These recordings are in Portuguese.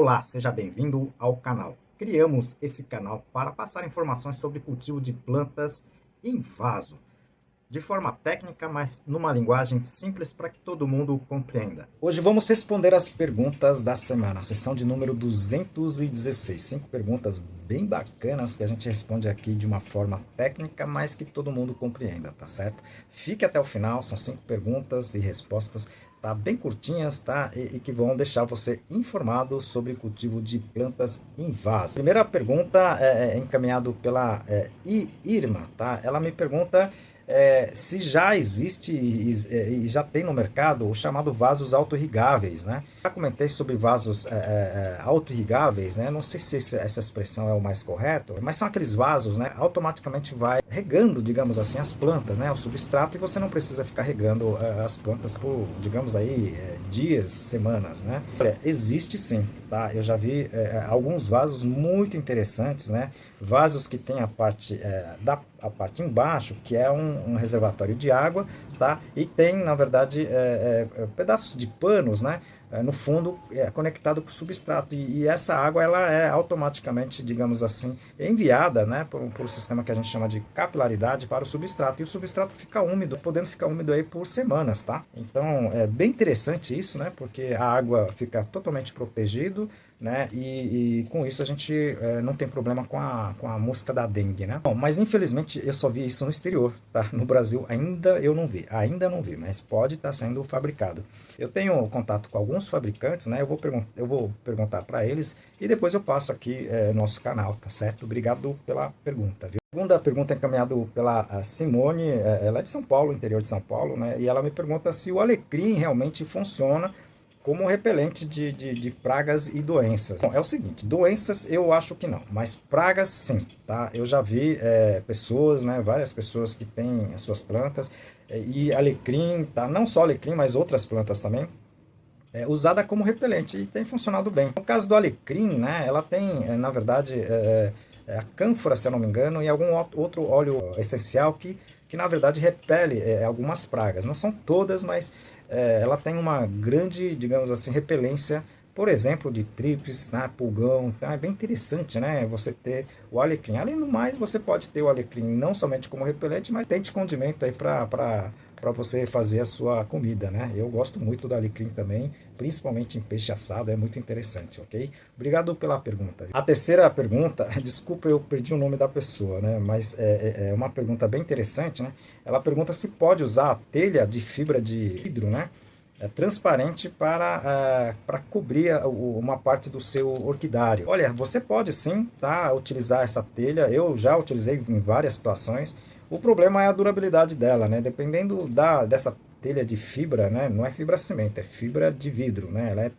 Olá, seja bem-vindo ao canal. Criamos esse canal para passar informações sobre cultivo de plantas em vaso, de forma técnica, mas numa linguagem simples para que todo mundo compreenda. Hoje vamos responder as perguntas da semana, sessão de número 216. 5 perguntas bem bacanas que a gente responde aqui de uma forma técnica, mas que todo mundo compreenda, tá certo? Fique até o final, são 5 perguntas e respostas, tá, bem curtinhas, tá? E que vão deixar você informado sobre cultivo de plantas em vaso. Primeira pergunta é encaminhado pela Irma, tá? Ela me pergunta se já existe e já tem no mercado o chamado vasos autorregáveis, né? Já comentei sobre vasos autorregáveis, né? Não sei se essa expressão é o mais correto, mas são aqueles vasos, né? Automaticamente vai regando, digamos assim, as plantas, né? O substrato, e você não precisa ficar regando as plantas por, digamos aí, dias, semanas, né? Olha, existe sim, tá? Eu já vi alguns vasos muito interessantes, né? Vasos que tem a parte a parte embaixo, que é um reservatório de água, tá? E tem, na verdade, pedaços de panos, né? No fundo, conectado com o substrato. E essa água, ela é automaticamente, digamos assim, enviada, né? Por um sistema que a gente chama de capilaridade para o substrato. E o substrato fica úmido, podendo ficar úmido aí por semanas, tá? Então, é bem interessante isso, né? Porque a água fica totalmente protegido, né? E com isso a gente não tem problema com a mosca da dengue, né? Bom, mas infelizmente eu só vi isso no exterior, tá? No Brasil ainda não vi, mas pode estar sendo fabricado. Eu tenho contato com alguns fabricantes, né? Eu vou perguntar para eles e depois eu passo aqui nosso canal, tá certo? Obrigado pela pergunta, viu? A segunda pergunta é encaminhada pela Simone, ela é de São Paulo, interior de São Paulo, né? E ela me pergunta se o alecrim realmente funciona como repelente de pragas e doenças. Bom, é o seguinte, doenças eu acho que não, mas pragas sim, tá? Eu já vi pessoas, né, várias pessoas que têm as suas plantas e alecrim, tá? Não só alecrim, mas outras plantas também, usada como repelente e tem funcionado bem. No caso do alecrim, né, ela tem, na verdade, a cânfora, se eu não me engano, e algum outro óleo essencial que na verdade repele algumas pragas. Não são todas, mas ela tem uma grande, digamos assim, repelência, por exemplo, de trips, né, pulgão. Então é bem interessante, né, você ter o alecrim. Além do mais, você pode ter o alecrim não somente como repelente, mas tem de condimento aí para você fazer a sua comida, né? Eu gosto muito do alecrim também, principalmente em peixe assado, é muito interessante, ok? Obrigado pela pergunta. A terceira pergunta, desculpa, eu perdi o nome da pessoa, né? Mas é uma pergunta bem interessante, né? Ela pergunta se pode usar a telha de fibra de vidro, né? Transparente para cobrir uma parte do seu orquidário. Olha, você pode sim, tá, utilizar essa telha. Eu já utilizei em várias situações. O problema é a durabilidade dela, né? Dependendo dessa telha de fibra, né? Não é fibra cimento, é fibra de vidro, né? Ela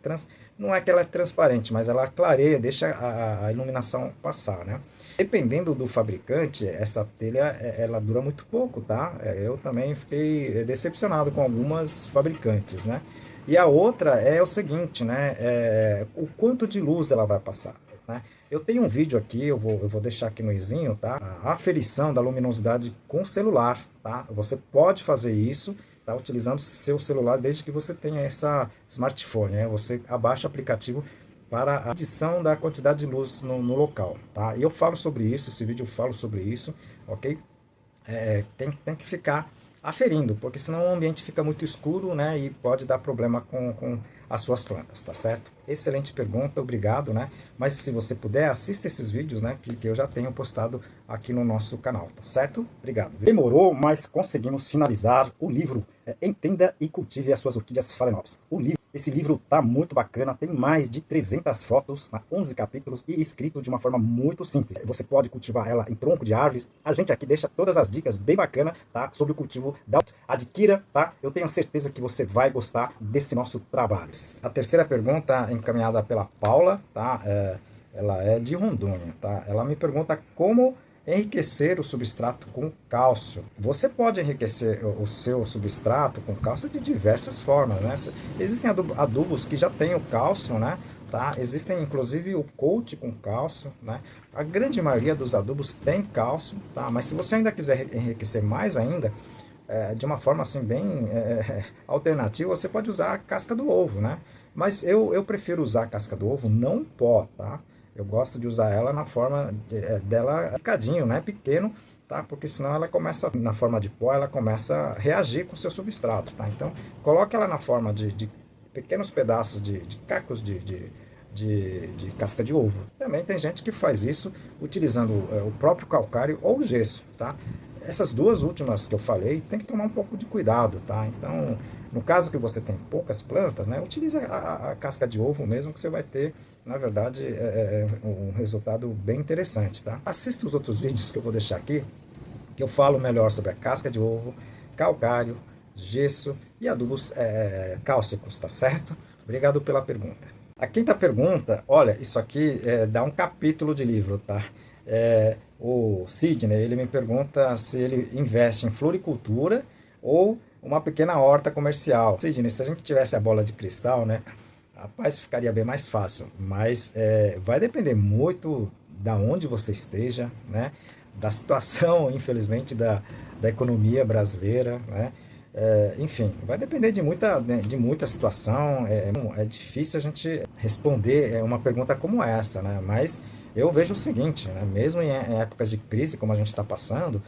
não é que ela é transparente, mas ela clareia, deixa a iluminação passar, né? Dependendo do fabricante, essa telha ela dura muito pouco, tá? Eu também fiquei decepcionado com algumas fabricantes, né? E a outra é o seguinte, né? O quanto de luz ela vai passar, né? Eu tenho um vídeo aqui, eu vou deixar aqui no izinho, tá? A aferição da luminosidade com celular, tá? Você pode fazer isso, tá? Utilizando seu celular, desde que você tenha essa smartphone, né? Você abaixa o aplicativo para a adição da quantidade de luz no local, tá? E eu falo sobre isso, esse vídeo eu falo sobre isso, ok? Tem que ficar aferindo, porque senão o ambiente fica muito escuro, né? E pode dar problema com as suas plantas, tá certo? Excelente pergunta, obrigado, né? Mas se você puder, assista esses vídeos, né? Que eu já tenho postado aqui no nosso canal, tá certo? Obrigado. Demorou, mas conseguimos finalizar o livro Entenda e Cultive as Suas Orquídeas Phalaenopsis. Esse livro tá muito bacana, tem mais de 300 fotos, 11 capítulos e escrito de uma forma muito simples. Você pode cultivar ela em tronco de árvores. A gente aqui deixa todas as dicas bem bacanas, tá? Sobre o cultivo da adquira, tá? Eu tenho certeza que você vai gostar desse nosso trabalho. A terceira pergunta encaminhada pela Paula, tá? Ela é de Rondônia, tá? Ela me pergunta como enriquecer o substrato com cálcio. Você pode enriquecer o seu substrato com cálcio de diversas formas, né? Existem adubos que já têm o cálcio, né? Tá? Existem inclusive o coat com cálcio, né? A grande maioria dos adubos tem cálcio, tá? Mas se você ainda quiser enriquecer mais ainda, de uma forma assim bem alternativa, você pode usar a casca do ovo, né? Mas eu prefiro usar a casca do ovo não em pó, tá? Eu gosto de usar ela na forma dela picadinho, né? Pequeno, tá? Porque senão ela começa, na forma de pó, ela começa a reagir com o seu substrato, tá? Então, coloque ela na forma de pequenos pedaços de cacos de casca de ovo. Também tem gente que faz isso utilizando o próprio calcário ou o gesso, tá? Essas duas últimas que eu falei, tem que tomar um pouco de cuidado, tá? Então, no caso que você tem poucas plantas, né, utilize a casca de ovo mesmo, que você vai ter, na verdade, um resultado bem interessante, tá? Assista os outros vídeos que eu vou deixar aqui, que eu falo melhor sobre a casca de ovo, calcário, gesso e adubos cálcicos, tá certo? Obrigado pela pergunta. A quinta pergunta, olha, isso aqui dá um capítulo de livro, tá? O Sidney, ele me pergunta se ele investe em floricultura ou uma pequena horta comercial. Sidney, se a gente tivesse a bola de cristal, né? Rapaz, ficaria bem mais fácil, mas vai depender muito da onde você esteja, né? Da situação, infelizmente, da economia brasileira, né? Enfim, vai depender de muita situação. É difícil a gente responder uma pergunta como essa, né? Mas eu vejo o seguinte, né? Mesmo em épocas de crise como a gente está passando,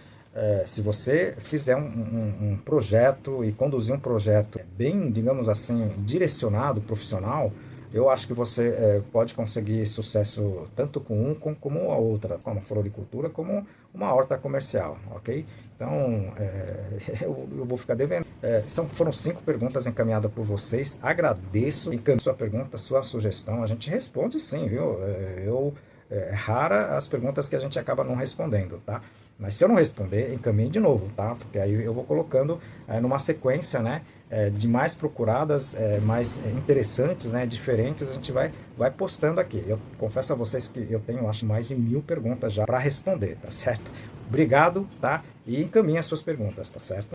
se você fizer um projeto e conduzir um projeto bem, digamos assim, direcionado, profissional, eu acho que você pode conseguir sucesso tanto com como a outra, como a floricultura, como uma horta comercial, ok? Então, eu vou ficar devendo. Foram 5 perguntas encaminhadas por vocês. Agradeço. Encaminhe sua pergunta, sua sugestão. A gente responde sim, viu? É rara as perguntas que a gente acaba não respondendo, tá? Mas se eu não responder, encaminhe de novo, tá? Porque aí eu vou colocando numa sequência, né? De mais procuradas, mais interessantes, né? Diferentes, a gente vai postando aqui. Eu confesso a vocês que eu tenho, acho, mais de 1000 perguntas já para responder, tá certo? Obrigado, tá? E encaminhe as suas perguntas, tá certo?